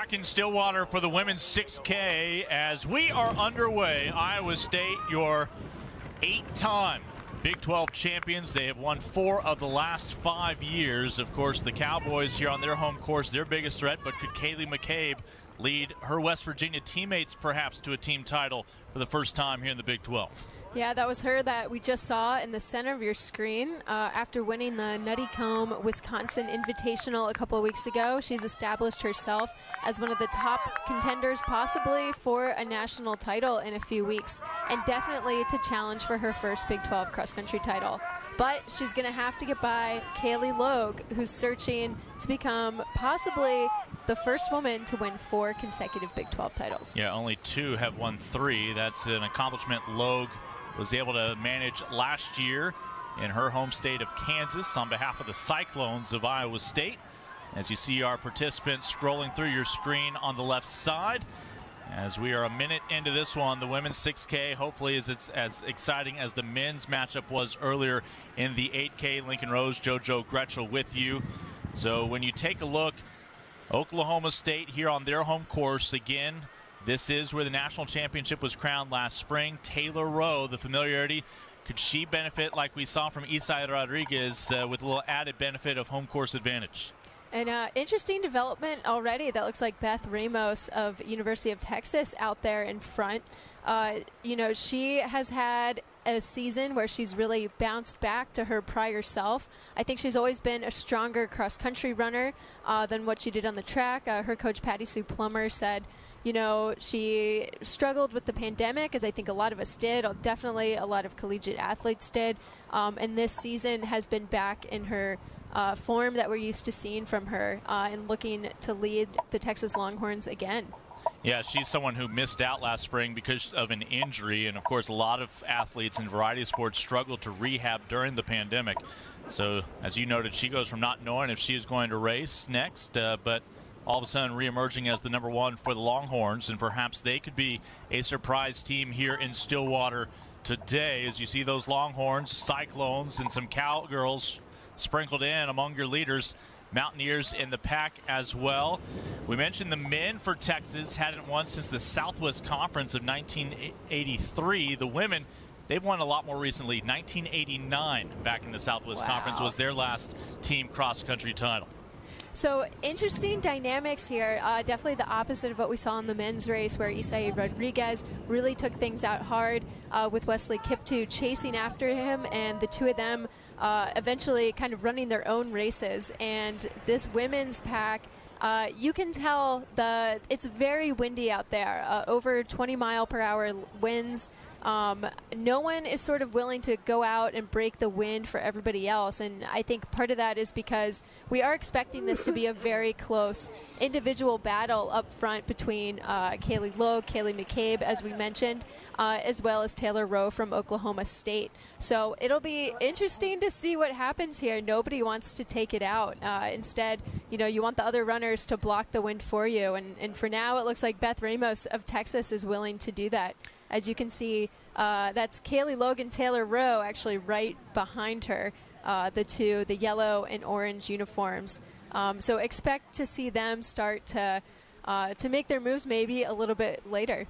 back in Stillwater for the women's 6K as we are underway. Iowa State, your 8-time Big 12 champions. They have won 4 of the last 5 years. Of course, the Cowboys here on their home course, their biggest threat, but could Kaylee McCabe lead her West Virginia teammates perhaps to a team title for the first time here in the Big 12? Yeah, that was her that we just saw in the center of your screen. After winning the Nutty Comb Wisconsin Invitational a couple of weeks ago, she's established herself as one of the top contenders possibly for a national title in a few weeks, and definitely to challenge for her first Big 12 cross-country title. But she's going to have to get by Kaylee Logue, who's searching to become possibly the first woman to win 4 consecutive Big 12 titles. Yeah, only 2 have won 3. That's an accomplishment Logue was able to manage last year in her home state of Kansas on behalf of the Cyclones of Iowa State. As you see our participants scrolling through your screen on the left side, as we are a minute into this one, the women's 6K hopefully is as exciting as the men's matchup was earlier in the 8K. Lincoln Rose, JoJo Gretschel with you. So when you take a look, Oklahoma State here on their home course again. This is where the national championship was crowned last spring. Taylor Rowe, the familiarity, could she benefit like we saw from Isai Rodriguez with a little added benefit of home course advantage? An interesting development already. That looks like Beth Ramos of University of Texas out there in front. She has had a season where she's really bounced back to her prior self. I think she's always been a stronger cross-country runner than what she did on the track. Her coach, Patty Sue Plummer, said, she struggled with the pandemic, as I think a lot of us did. Definitely a lot of collegiate athletes did. And this season has been back in her form that we're used to seeing from her and looking to lead the Texas Longhorns again. Yeah, she's someone who missed out last spring because of an injury. And, of course, a lot of athletes in a variety of sports struggled to rehab during the pandemic. So, as you noted, she goes from not knowing if she is going to race next, but all of a sudden reemerging as the number 1 for the Longhorns, and perhaps they could be a surprise team here in Stillwater today as you see those Longhorns, Cyclones, and some Cowgirls sprinkled in among your leaders. Mountaineers in the pack as well. We mentioned the men for Texas hadn't won since the Southwest Conference of 1983. The women, they've won a lot more recently. 1989 back in the Southwest Conference was their last team cross-country title. So interesting dynamics here. Definitely the opposite of what we saw in the men's race, where Isai Rodriguez really took things out hard with Wesley Kiptoo chasing after him, and the two of them eventually kind of running their own races. And this women's pack, you can tell it's very windy out there. Over 20-mile-per-hour winds. No one is sort of willing to go out and break the wind for everybody else, and I think part of that is because we are expecting this to be a very close individual battle up front between Kaylee Logue, Kaylee McCabe, as we mentioned, as well as Taylor Rowe from Oklahoma State. So it'll be interesting to see what happens here. Nobody wants to take it out. Instead, you want the other runners to block the wind for you, and for now it looks like Beth Ramos of Texas is willing to do that. As you can see, that's Kaylee Logue and Taylor Rowe actually right behind her, the yellow and orange uniforms. So expect to see them start to make their moves maybe a little bit later.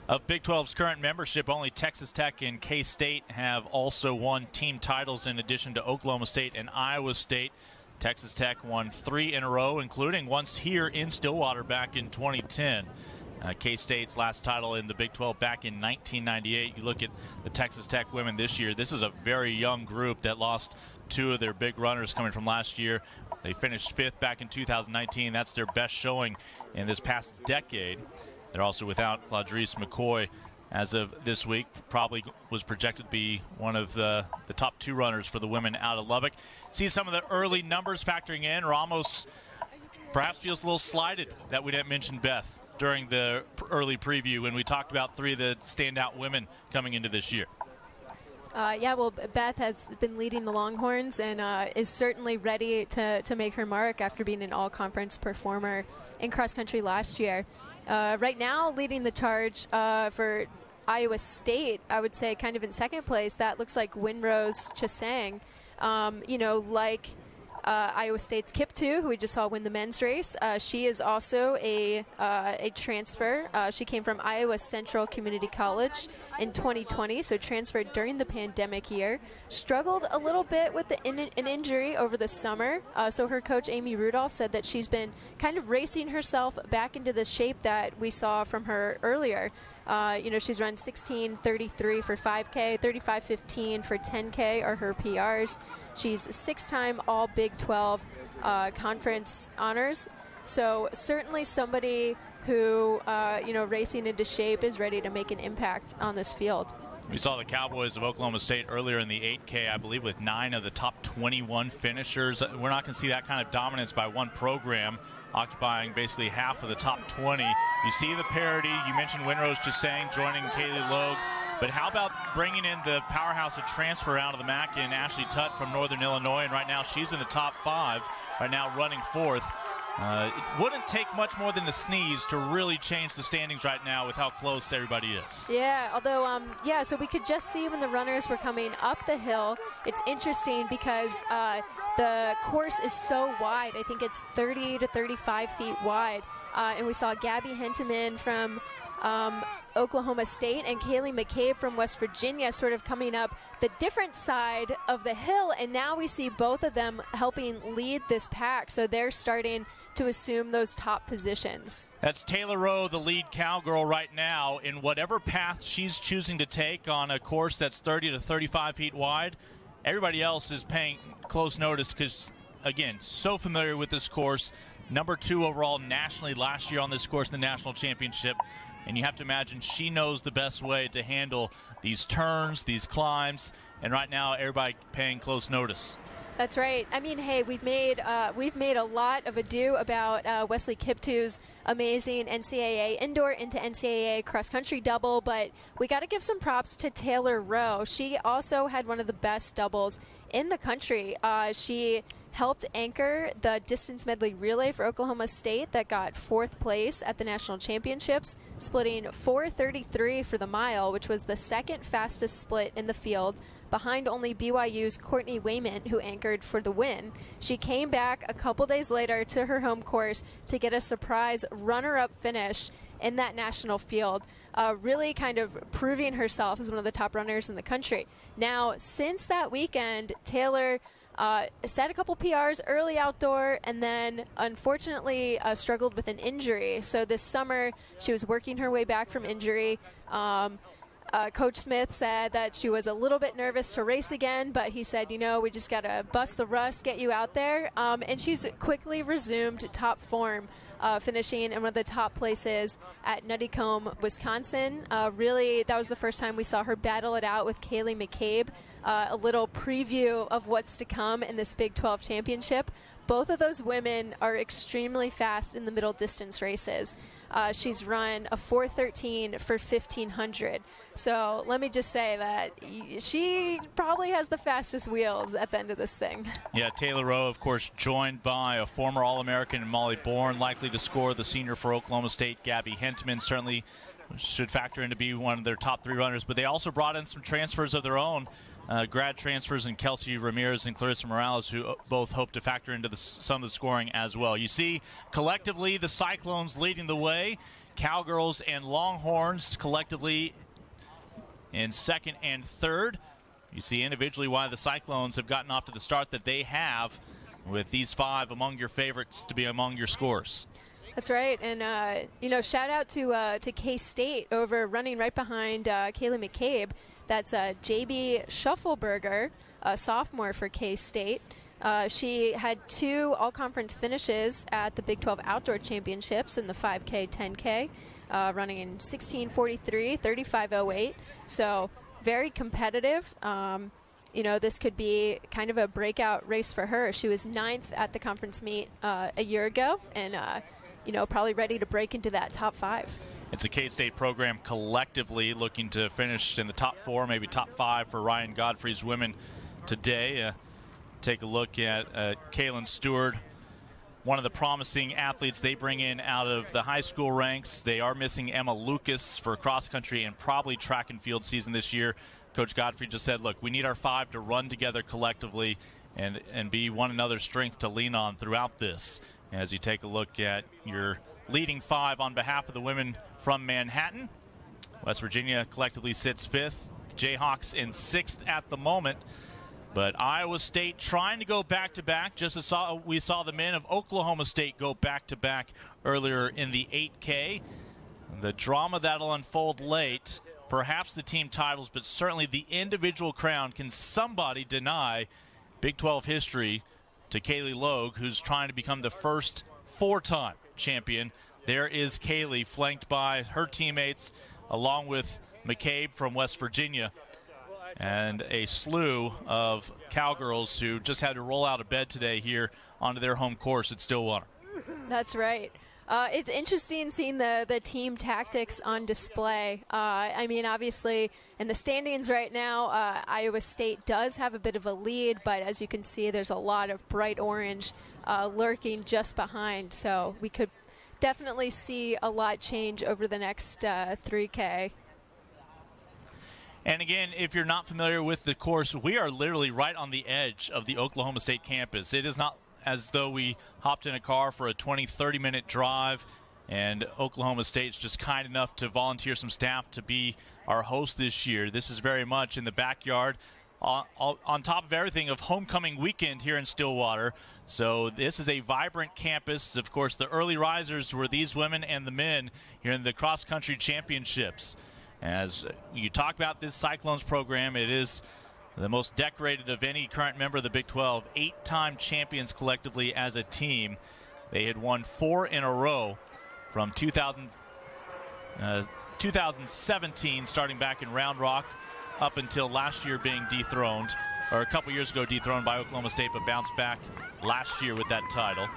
Of Big 12's current membership, only Texas Tech and K-State have also won team titles in addition to Oklahoma State and Iowa State. Texas Tech won 3 in a row, including once here in Stillwater back in 2010. K-State's last title in the Big 12 back in 1998. You look at the Texas Tech women this year. This is a very young group that lost 2 of their big runners coming from last year. They finished 5th back in 2019. That's their best showing in this past decade. They're also without Claudrice McCoy as of this week. Probably was projected to be one of the top 2 runners for the women out of Lubbock. See some of the early numbers factoring in. Ramos perhaps feels a little slighted that we didn't mention Beth during the early preview when we talked about 3 of the standout women coming into this year. Beth has been leading the Longhorns and is certainly ready to make her mark after being an all-conference performer in cross-country last year. Right now, leading the charge for Iowa State, I would say kind of in second place, that looks like Winrose Chasang. Iowa State's Kiptoo, who we just saw win the men's race. She is also a transfer. She came from Iowa Central Community College in 2020, so transferred during the pandemic year. Struggled a little bit with an injury over the summer, so her coach Amy Rudolph said that she's been kind of racing herself back into the shape that we saw from her earlier. She's run 16:33 for 5K, 35:15 for 10K are her PRs. She's 6-time All Big 12 conference honors. So certainly somebody who, racing into shape is ready to make an impact on this field. We saw the Cowboys of Oklahoma State earlier in the 8K, I believe, with 9 of the top 21 finishers. We're not going to see that kind of dominance by one program, occupying basically half of the top 20. You see the parity. You mentioned Winrose just saying, joining Kaylee Logue. But how about bringing in the powerhouse of transfer out of the MAC in Ashley Tutt from Northern Illinois? And right now she's in the top 5, right now running 4th. It wouldn't take much more than a sneeze to really change the standings right now with how close everybody is. Yeah, although, so we could just see when the runners were coming up the hill. It's interesting because the course is so wide. I think it's 30 to 35 feet wide. And we saw Gabby Hentemann from Oklahoma State and Kaylee McCabe from West Virginia sort of coming up the different side of the hill, and now we see both of them helping lead this pack, so they're starting to assume those top positions. That's Taylor Rowe, the lead cowgirl right now, in whatever path she's choosing to take on a course that's 30 to 35 feet wide. Everybody else is paying close notice because, again, so familiar with this course. Number 2 overall nationally last year on this course in the national championship. And you have to imagine she knows the best way to handle these turns, these climbs, and right now everybody paying close notice. That's right. I mean, hey, we've made a lot of ado about Wesley Kiptoo's amazing NCAA indoor into NCAA cross-country double, but we got to give some props to Taylor Rowe. She also had one of the best doubles in the country. She helped anchor the distance medley relay for Oklahoma State that got 4th place at the national championships, splitting 4:33 for the mile, which was the 2nd fastest split in the field, behind only BYU's Courtney Wayman, who anchored for the win. She came back a couple days later to her home course to get a surprise runner-up finish in that national field, really kind of proving herself as one of the top runners in the country. Now, since that weekend, Taylor set a couple PRs early outdoor and then unfortunately struggled with an injury. So this summer she was working her way back from injury. Coach Smith said that she was a little bit nervous to race again, but he said, we just got to bust the rust, get you out there. And she's quickly resumed top form, finishing in one of the top places at Nuttycombe, Wisconsin. Really, that was the first time we saw her battle it out with Kaylee McCabe. A little preview of what's to come in this Big 12 championship. Both of those women are extremely fast in the middle distance races. She's run a 4:13 for 1,500. So let me just say that she probably has the fastest wheels at the end of this thing. Yeah, Taylor Rowe, of course, joined by a former All-American Molly Bourne, likely to score the senior for Oklahoma State. Gabby Hentemann certainly should factor in to be one of their top 3 runners. But they also brought in some transfers of their own. Grad transfers in Kelsey Ramirez and Clarissa Morales, who both hope to factor into some of the scoring as well. You see, collectively, the Cyclones leading the way. Cowgirls and Longhorns collectively in 2nd and 3rd. You see individually why the Cyclones have gotten off to the start that they have, with these 5 among your favorites to be among your scores. That's right, and shout out to K-State over running right behind Kaylee McCabe. That's J.B. Shuffleberger, a sophomore for K-State. She had 2 all-conference finishes at the Big 12 Outdoor Championships in the 5K, 10K, running in 16:43, 35:08. So very competitive. This could be kind of a breakout race for her. She was 9th at the conference meet a year ago, and probably ready to break into that top 5. It's a K-State program collectively looking to finish in the top 4, maybe top 5 for Ryan Godfrey's women today. Take a look at Kaylin Stewart, one of the promising athletes they bring in out of the high school ranks. They are missing Emma Lucas for cross-country and probably track and field season this year. Coach Godfrey just said, look, we need our 5 to run together collectively and be one another's strength to lean on throughout this. As you take a look at your leading 5 on behalf of the women from Manhattan, West Virginia collectively sits 5th, Jayhawks in 6th at the moment. But Iowa State trying to go back-to-back, just as we saw the men of Oklahoma State go back-to-back earlier in the 8K. The drama that'll unfold late, perhaps the team titles, but certainly the individual crown. Can somebody deny Big 12 history to Kaylee Logue, who's trying to become the first 4-time champion? There is Kaylee, flanked by her teammates, along with McCabe from West Virginia, and a slew of Cowgirls who just had to roll out of bed today here onto their home course at Stillwater. That's right. It's interesting seeing the team tactics on display. I mean, obviously, in the standings right now, Iowa State does have a bit of a lead, but as you can see, there's a lot of bright orange lurking just behind. So we could definitely see a lot change over the next 3K. And again, if you're not familiar with the course, we are literally right on the edge of the Oklahoma State campus. It is not as though we hopped in a car for a 20-30 minute drive, and Oklahoma State's just kind enough to volunteer some staff to be our host this year. This is very much in the backyard, on top of everything, of homecoming weekend here in Stillwater. So this is a vibrant campus. Of course, the early risers were these women and the men here in the cross-country championships. As you talk about this Cyclones program, it is the most decorated of any current member of the Big 12, 8-time champions collectively as a team. They had won 4 in a row from 2017, starting back in Round Rock, up until last year being dethroned, or a couple years ago dethroned by Oklahoma State, but bounced back last year with that title.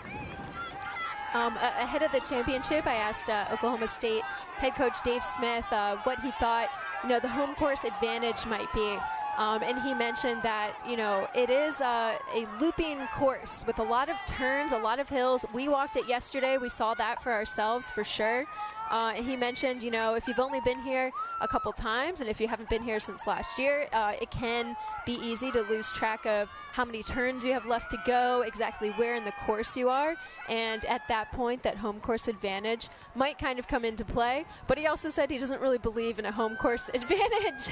Ahead of the championship, I asked Oklahoma State head coach Dave Smith what he thought, the home course advantage might be. And he mentioned that, it is a looping course with a lot of turns, a lot of hills. We walked it yesterday. We saw that for ourselves for sure. And he mentioned, if you've only been here a couple times and if you haven't been here since last year, it can be easy to lose track of how many turns you have left to go, exactly where in the course you are. And at that point, that home course advantage might kind of come into play. But he also said he doesn't really believe in a home course advantage.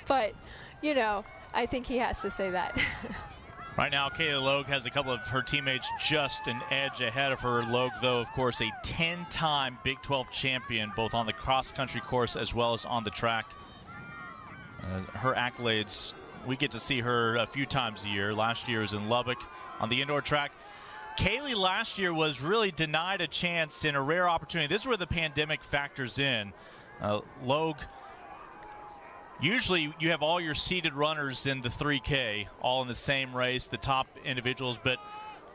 But, I think he has to say that. Right now, Kaylee Logue has a couple of her teammates just an edge ahead of her. Logue, though, of course, a 10-time Big 12 champion, both on the cross-country course as well as on the track. Her accolades, we get to see her a few times a year. Last year was in Lubbock on the indoor track. Kaylee last year was really denied a chance in a rare opportunity. This is where the pandemic factors in. Logue, usually you have all your seeded runners in the 3K, all in the same race, the top individuals, but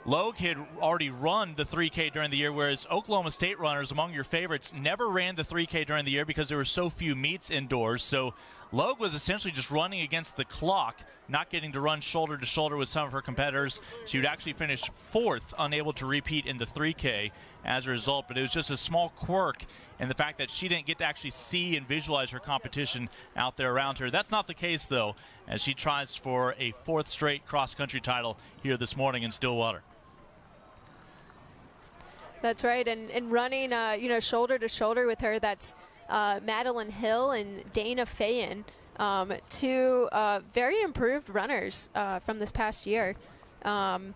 Logue had already run the 3K during the year, whereas Oklahoma State runners, among your favorites, never ran the 3K during the year because there were so few meets indoors. So Logue was essentially just running against the clock, not getting to run shoulder to shoulder with some of her competitors. She would actually finish 4th, unable to repeat in the 3K as a result, but it was just a small quirk in the fact that she didn't get to actually see and visualize her competition out there around her. That's not the case, though, as she tries for a 4th straight cross-country title here this morning in Stillwater. That's right, and running, shoulder to shoulder with her, that's Madeline Hill and Dana Fayen, two very improved runners from this past year. Dana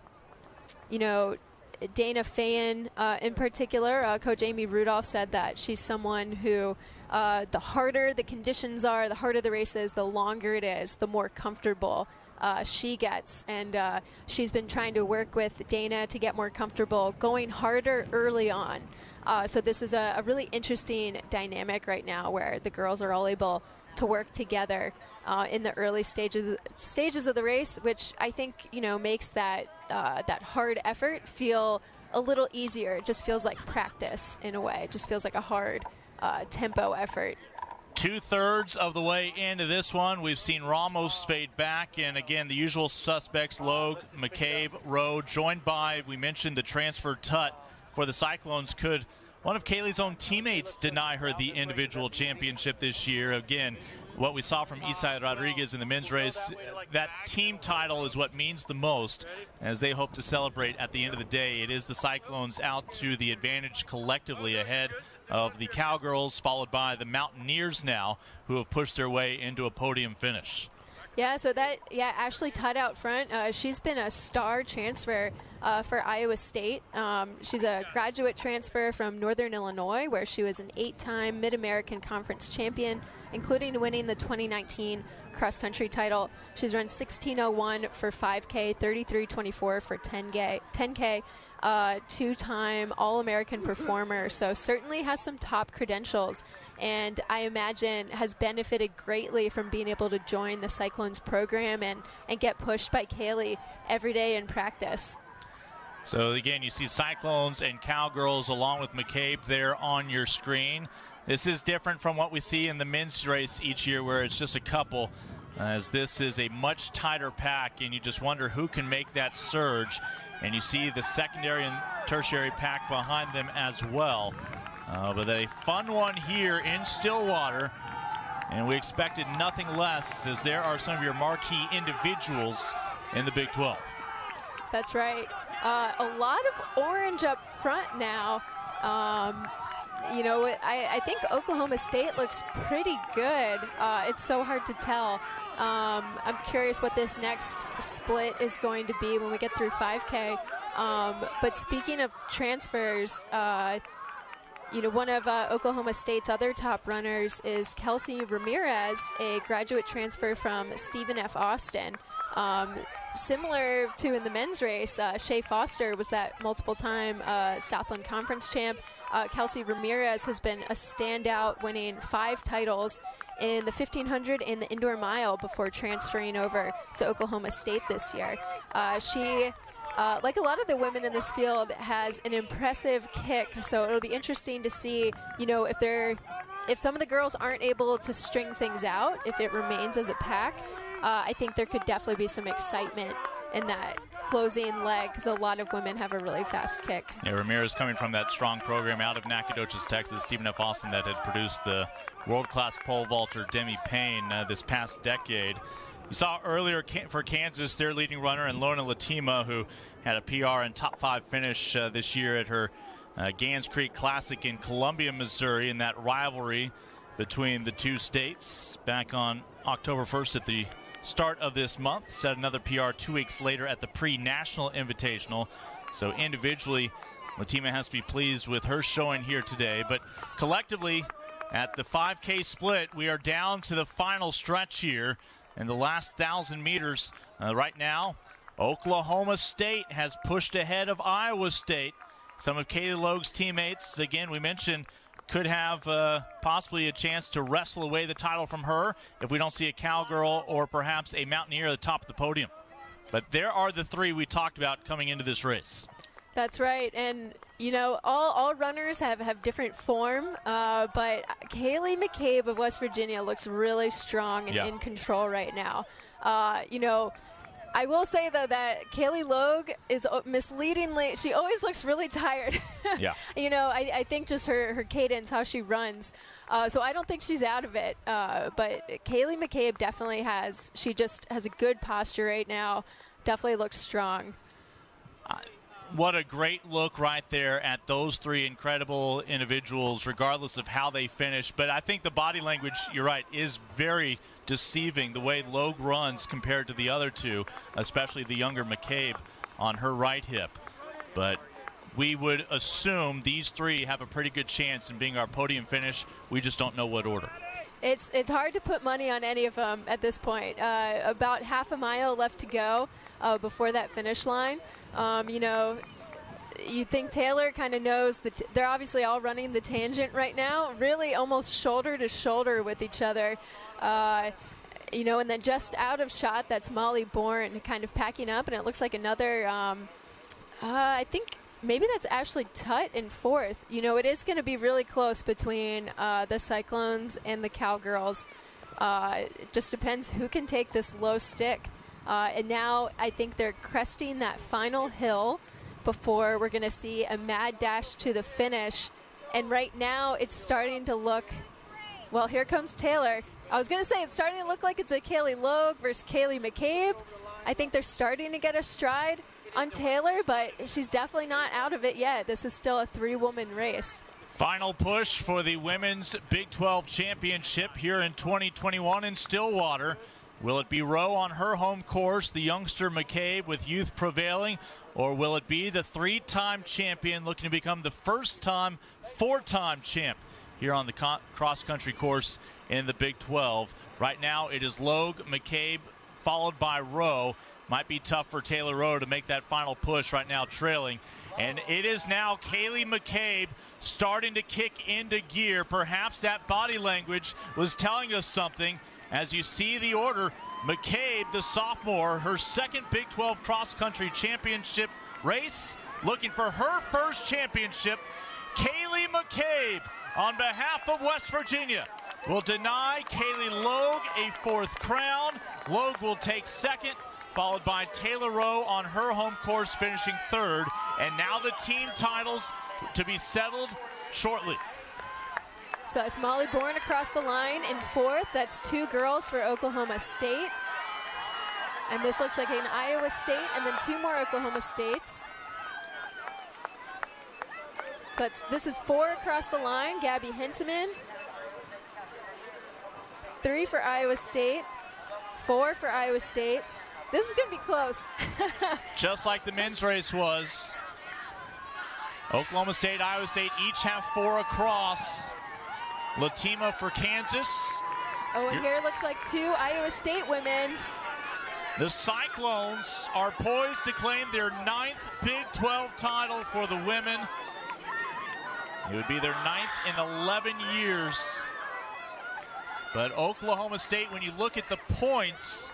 Fayen in particular, Coach Amy Rudolph said that she's someone who the harder the conditions are, the harder the race is, the longer it is, the more comfortable she gets. And she's been trying to work with Dana to get more comfortable going harder early on. So this is a really interesting dynamic right now where the girls are all able to work together in the early stages of the race, which I think makes that hard effort feel a little easier. It just feels like practice in a way. It just feels like a hard tempo effort. 2/3 of the way into this one. We've seen Ramos fade back, and again, the usual suspects, Logue, McCabe, Rowe, joined by, we mentioned, the transfer Tut for the Cyclones. Could one of Kaylee's own teammates deny her the individual championship this year? Again, what we saw from Isai Rodriguez in the men's race, that team title is what means the most as they hope to celebrate at the end of the day. It is the Cyclones out to the advantage collectively ahead of the Cowgirls, followed by the Mountaineers now, who have pushed their way into a podium finish. Yeah, so Ashley Tutt out front. She's been a star transfer for Iowa State. She's a graduate transfer from Northern Illinois, where she was an 8-time Mid-American Conference champion, including winning the 2019 cross-country title. She's run 16:01 for 5K, 33:24 for 10K. 2-time All-American performer, so certainly has some top credentials, and I imagine has benefited greatly from being able to join the Cyclones program and get pushed by Kaylee every day in practice. So again, you see Cyclones and Cowgirls along with McCabe there on your screen. This is different from what we see in the men's race each year, where it's just a couple, as this is a much tighter pack, and you just wonder who can make that surge. And you see the secondary and tertiary pack behind them as well. But a fun one here in Stillwater, and we expected nothing less, as there are some of your marquee individuals in the Big 12. That's right. A lot of orange up front now. I think Oklahoma State looks pretty good. It's so hard to tell. I'm curious what this next split is going to be when we get through 5K. But speaking of transfers, one of Oklahoma State's other top runners is Kelsey Ramirez, a graduate transfer from Stephen F. Austin. Similar to in the men's race, Shea Foster was that multiple-time Southland Conference champ. Kelsey Ramirez has been a standout, winning 5 titles in the 1500 and the indoor mile before transferring over to Oklahoma State this year. She, like a lot of the women in this field, has an impressive kick, so it'll be interesting to see, if some of the girls aren't able to string things out, if it remains as a pack. I think there could definitely be some excitement in that closing leg, because a lot of women have a really fast kick. Yeah, Ramirez coming from that strong program out of Nacogdoches, Texas. Stephen F. Austin that had produced the world-class pole vaulter Demi Payne this past decade. You saw earlier for Kansas, their leading runner, and Lorna Latima, who had a PR and top 5 finish this year at her Gans Creek Classic in Columbia, Missouri, in that rivalry between the two states back on October 1st at the start of this month. Set another PR 2 weeks later at the pre-national invitational. So individually, Latima has to be pleased with her showing here today. But collectively, at the 5K split, we are down to the final stretch here in the last 1,000 meters. Right now, Oklahoma State has pushed ahead of Iowa State. Some of Kaylee Logue's teammates, again, we mentioned, could have possibly a chance to wrestle away the title from her if we don't see a Cowgirl or perhaps a Mountaineer at the top of the podium. But there are the 3 we talked about coming into this race. That's right, and all runners have different form, but Kaylee McCabe of West Virginia looks really strong and in control right now. I will say, though, that Kaylee Logue is misleadingly, she always looks really tired. Yeah. I think just her cadence, how she runs. So I don't think she's out of it. But Kaylee McCabe definitely has a good posture right now. Definitely looks strong. What a great look right there at those 3 incredible individuals, regardless of how they finish. But I think the body language, you're right, is very deceiving, the way Logue runs compared to the other 2, especially the younger McCabe on her right hip. But we would assume these 3 have a pretty good chance in being our podium finish. We just don't know what order. It's hard to put money on any of them at this point. About half a mile left to go before that finish line. You think Taylor kind of knows that they're obviously all running the tangent right now, really almost shoulder to shoulder with each other. And then just out of shot, that's Molly Bourne kind of packing up, and it looks like another, I think maybe that's Ashley Tutt in 4th. It is going to be really close between the Cyclones and the Cowgirls. It just depends who can take this low stick. And now I think they're cresting that final hill before we're going to see a mad dash to the finish. And right now it's starting to look, well, here comes Taylor. I was going to say it's starting to look like it's a Kaylee Logue versus Kaylee McCabe. I think they're starting to get a stride on Taylor, but she's definitely not out of it yet. This is still a 3-woman race. Final push for the Women's Big 12 Championship here in 2021 in Stillwater. Will it be Rowe on her home course, the youngster McCabe with youth prevailing, or will it be the 3-time champion looking to become the first-time 4-time champ here on the cross-country course in the Big 12? Right now it is Logue, McCabe, followed by Rowe. Might be tough for Taylor Rowe to make that final push right now, trailing. And it is now Kaylee McCabe starting to kick into gear. Perhaps that body language was telling us something. As you see the order, McCabe, the sophomore, her second Big 12 cross-country championship race, looking for her first championship. Kaylee McCabe, on behalf of West Virginia, will deny Kaylee Logue a 4th crown. Logue will take second, followed by Taylor Rowe on her home course, finishing 3rd. And now the team titles to be settled shortly. So that's Molly Bourne across the line in 4th. That's 2 girls for Oklahoma State. And this looks like an Iowa State and then 2 more Oklahoma States. So this is 4 across the line, Gabby Hentemann. 3 for Iowa State, 4 for Iowa State. This is going to be close. Just like the men's race was. Oklahoma State, Iowa State each have 4 across. Latima for Kansas. Oh, and here it looks like 2 Iowa State women. The Cyclones are poised to claim their 9th Big 12 title for the women. It would be their 9th in 11 years. But Oklahoma State, when you look at the points,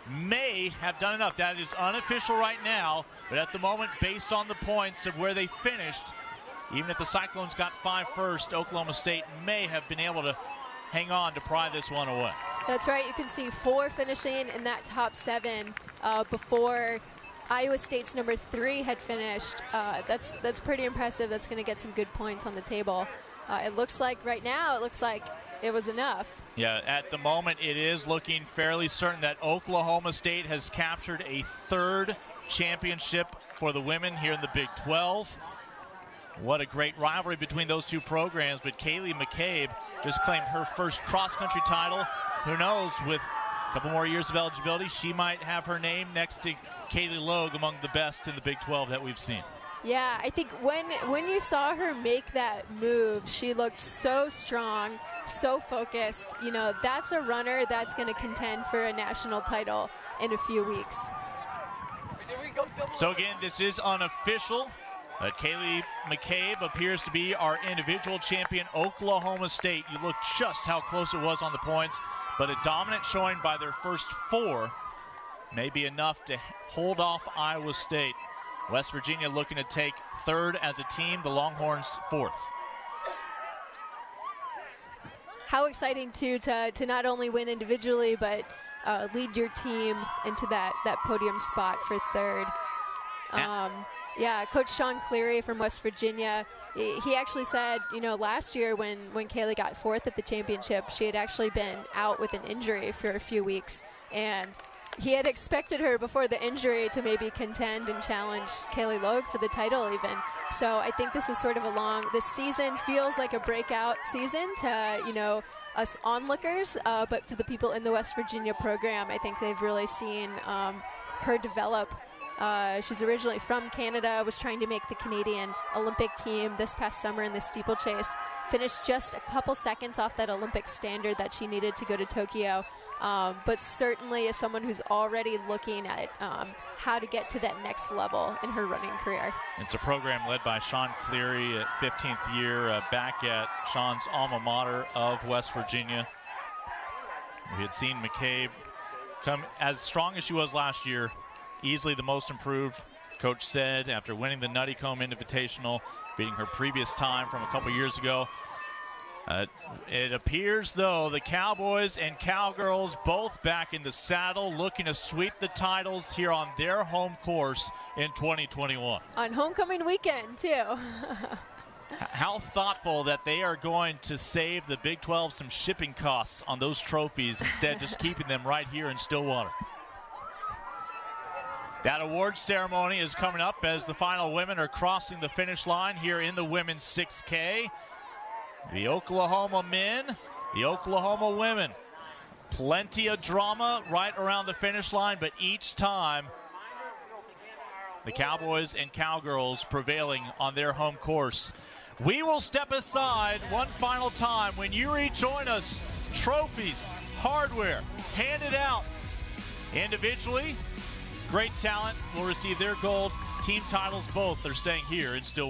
may have done enough. That is unofficial right now, but at the moment, based on the points of where they finished, even if the Cyclones got 5 first, Oklahoma State may have been able to hang on to pry this one away. That's right. You can see 4 finishing in that top 7 before Iowa State's number 3 had finished. That's pretty impressive. That's going to get some good points on the table. It looks like right now, it looks like it was enough. Yeah, at the moment, it is looking fairly certain that Oklahoma State has captured a 3rd championship for the women here in the Big 12. What a great rivalry between those 2 programs, but Kaylee McCabe just claimed her first cross-country title. Who knows, with a couple more years of eligibility, she might have her name next to Kaylee Logue among the best in the Big 12 that we've seen. Yeah, I think when you saw her make that move, she looked so strong, so focused. You know, that's a runner that's going to contend for a national title in a few weeks. So again, this is unofficial. Kaylee McCabe appears to be our individual champion. Oklahoma State, you look just how close it was on the points, but a dominant showing by their first 4 may be enough to hold off Iowa State. West Virginia looking to take 3rd as a team, the Longhorns 4th. How exciting, too, to not only win individually, but lead your team into that podium spot for 3rd. Yeah, Coach Sean Cleary from West Virginia, he actually said, you know, last year when Kaylee got 4th at the championship, she had actually been out with an injury for a few weeks, and he had expected her before the injury to maybe contend and challenge Kaylee Logue for the title even. So I think this is sort of this season feels like a breakout season to, you know, us onlookers, but for the people in the West Virginia program, I think they've really seen her develop. She's originally from Canada, was trying to make the Canadian Olympic team this past summer in the steeplechase. Finished just a couple seconds off that Olympic standard that she needed to go to Tokyo. But certainly as someone who's already looking at how to get to that next level in her running career. It's a program led by Sean Cleary at 15th year, back at Sean's alma mater of West Virginia. We had seen McCabe come as strong as she was last year, easily the most improved, Coach said, after winning the Nutty Comb Invitational, beating her previous time from a couple years ago. It appears, though, the Cowboys and Cowgirls both back in the saddle, looking to sweep the titles here on their home course in 2021. On homecoming weekend, too. how thoughtful that they are going to save the Big 12 some shipping costs on those trophies, instead just keeping them right here in Stillwater. That awards ceremony is coming up as the final women are crossing the finish line here in the women's 6K. The Oklahoma men, the Oklahoma women. Plenty of drama right around the finish line, but each time the Cowboys and Cowgirls prevailing on their home course. We will step aside one final time. When you rejoin us, trophies, hardware, handed out individually. Great talent will receive their gold. Team titles both are staying here in Stillwater.